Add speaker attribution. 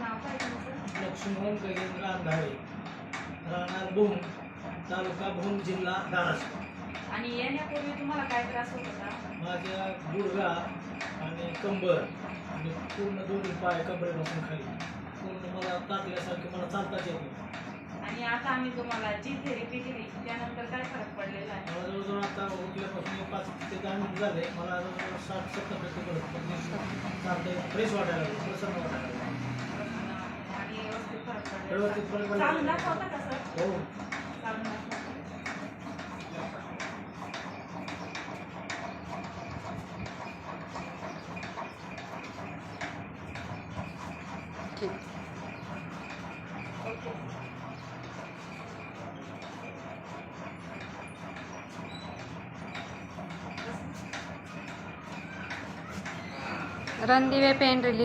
Speaker 1: नाव काय तुमचं?
Speaker 2: लक्ष्मण गजेंद्र अंधारे, राहणार भूम, तालुका भूम, जिल्हा धाराशिव.
Speaker 1: आणि येण्यापूर्वी तुम्हाला काय त्रास होत होता?
Speaker 2: माझ्या गुडघा आणि कंबर आणि पूर्ण दोन्ही पाय कमरेपासून खाली पूर्ण मला टाकल्यासारखं, मला चालताच येत नाही.
Speaker 1: आणि आता आम्ही तुम्हाला जी थेरपी दिली त्यानंतर काय फरक पडलेला आहे?
Speaker 2: मला जवळजवळ आता उठल्यापासून 5 ते 10 मिनिट झाले, मला जवळजवळ 60-70% चालतंय, फ्रेश वाटायला लागलं, प्रसन्न वाटायला लागलं.
Speaker 1: आणि व्यवस्थित फरक
Speaker 2: व्यवस्थित फरक
Speaker 1: पडलेला. चालून
Speaker 2: पडला.
Speaker 1: दाखवता का सर?
Speaker 2: हो.
Speaker 1: चालून दाखवता.
Speaker 3: Randive pain relief